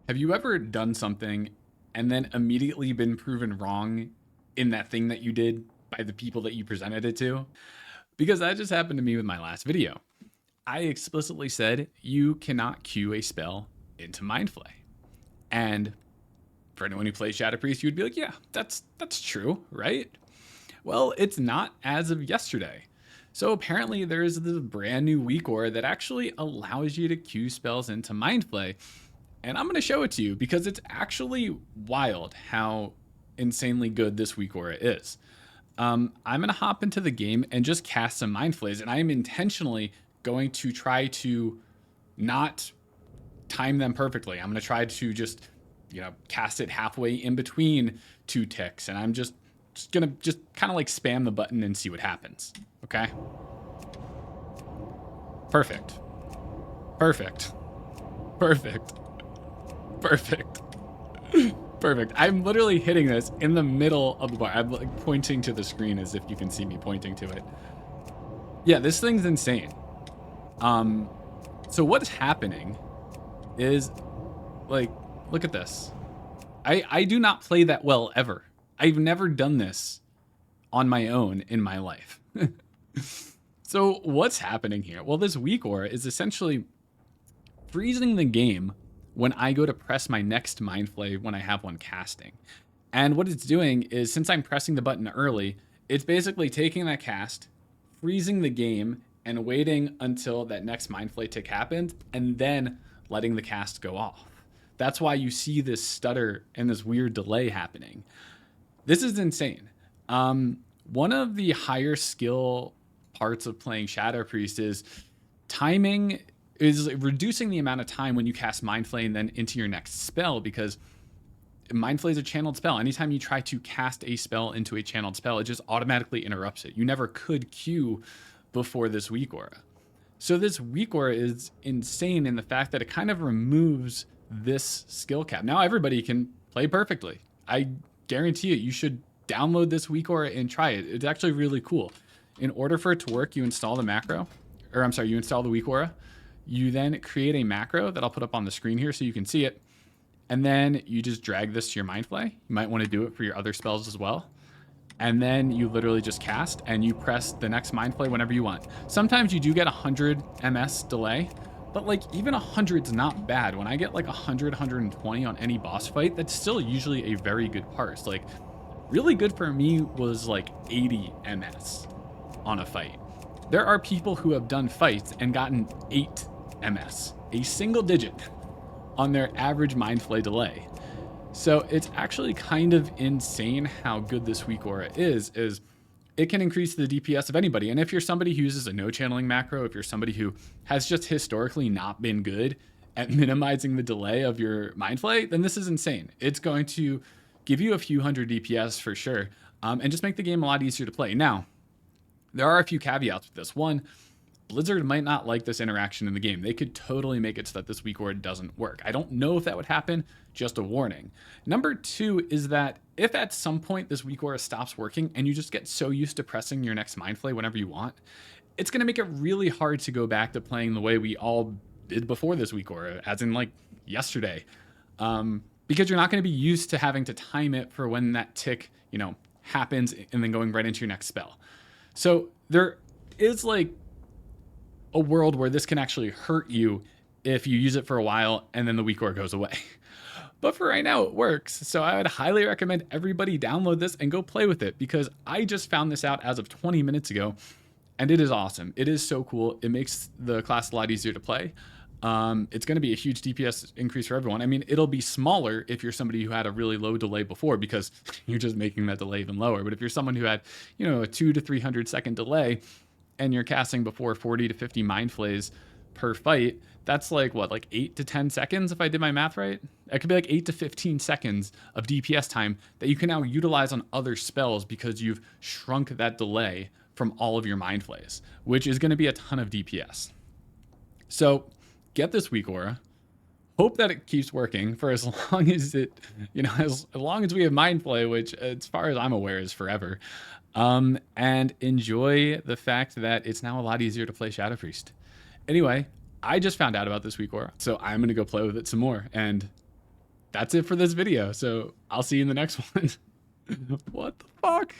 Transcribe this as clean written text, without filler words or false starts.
Have you ever done something and then immediately been proven wrong in that thing that you did by the people that you presented it to? Because that just happened to me with my last video. I explicitly said you cannot queue a spell into Mindflay. And for anyone who plays Shadow Priest, you would be like, yeah, that's true, right? Well, it's not as of yesterday. So apparently there's this brand new Weakaura that actually allows you to queue spells into Mindflay. And I'm going to show it to you because it's actually wild how insanely good this Weakaura is. I'm going to hop into the game and just cast some Mind Flays, and I am intentionally going to try to not time them perfectly. I'm going to try to just, cast it halfway in between two ticks, and I'm just going to just kind of like spam the button and see what happens. Okay? Perfect. Perfect. Perfect. Perfect. Perfect. I'm literally hitting this in the middle of the bar. I'm like pointing to the screen as if you can see me pointing to it. Yeah, this thing's insane. So what's happening is, like, look at this. I do not play that well ever. I've never done this on my own in my life. So what's happening here? Well, this Weakaura is essentially freezing the game when I go to press my next Mind Flay when I have one casting. And what it's doing is, since I'm pressing the button early, it's basically taking that cast, freezing the game, and waiting until that next Mind Flay tick happens, and then letting the cast go off. That's why you see this stutter and this weird delay happening. This is insane. One of the higher skill parts of playing Shadow Priest is timing, is reducing the amount of time when you cast Mind Flay and then into your next spell, because Mind Flay is a channeled spell. Anytime you try to cast a spell into a channeled spell, it just automatically interrupts it. You never could queue before this Weakaura. So this Weakaura is insane in the fact that it kind of removes this skill cap. Now everybody can play perfectly. I guarantee you should download this Weakaura and try it. It's actually really cool. In order for it to work, you install the macro, or I'm sorry, you install the Weakaura. You then create a macro that I'll put up on the screen here so you can see it. And then you just drag this to your Mind Flay. You might want to do it for your other spells as well. And then you literally just cast and you press the next Mind Flay whenever you want. Sometimes you do get 100 ms delay, but like even 100 is not bad. When I get like 100, 120 on any boss fight, that's still usually a very good parse. Like really good for me was like 80 ms on a fight. There are people who have done fights and gotten 8 ms, a single digit, on their average Mind Flay delay. So it's actually kind of insane how good this Weakaura is it can increase the DPS of anybody. And if you're somebody who uses a no channeling macro, if you're somebody who has just historically not been good at minimizing the delay of your Mind Flay, then this is insane. It's going to give you a few hundred DPS for sure, and just make the game a lot easier to play. Now, there are a few caveats with this. One, Blizzard might not like this interaction in the game. They could totally make it so that this Weakaura doesn't work. I don't know if that would happen, just a warning. Number two is that if at some point this Weakaura stops working and you just get so used to pressing your next Mind Flay whenever you want, it's going to make it really hard to go back to playing the way we all did before this Weakaura, as in like yesterday. Because you're not going to be used to having to time it for when that tick, happens and then going right into your next spell. So there is like a world where this can actually hurt you if you use it for a while and then the Weakaura goes away. But for right now, it works. So I would highly recommend everybody download this and go play with it, because I just found this out as of 20 minutes ago and it is awesome. It is so cool. It makes the class a lot easier to play. It's going to be a huge DPS increase for everyone. I mean, it'll be smaller if you're somebody who had a really low delay before, because you're just making that delay even lower. But if you're someone who had, a 200 to 300 second delay, and you're casting before 40 to 50 Mind Flays per fight, that's like what, like 8 to 10 seconds if I did my math right? It could be like 8 to 15 seconds of DPS time that you can now utilize on other spells because you've shrunk that delay from all of your Mind Flays, which is going to be a ton of DPS. So get this Weakaura. Hope that it keeps working for as long as it, as long as we have Mind Flay, which as far as I'm aware is forever. And enjoy the fact that it's now a lot easier to play Shadow Priest. Anyway, I just found out about this Weakaura, so I'm going to go play with it some more. And that's it for this video. So I'll see you in the next one. What the fuck?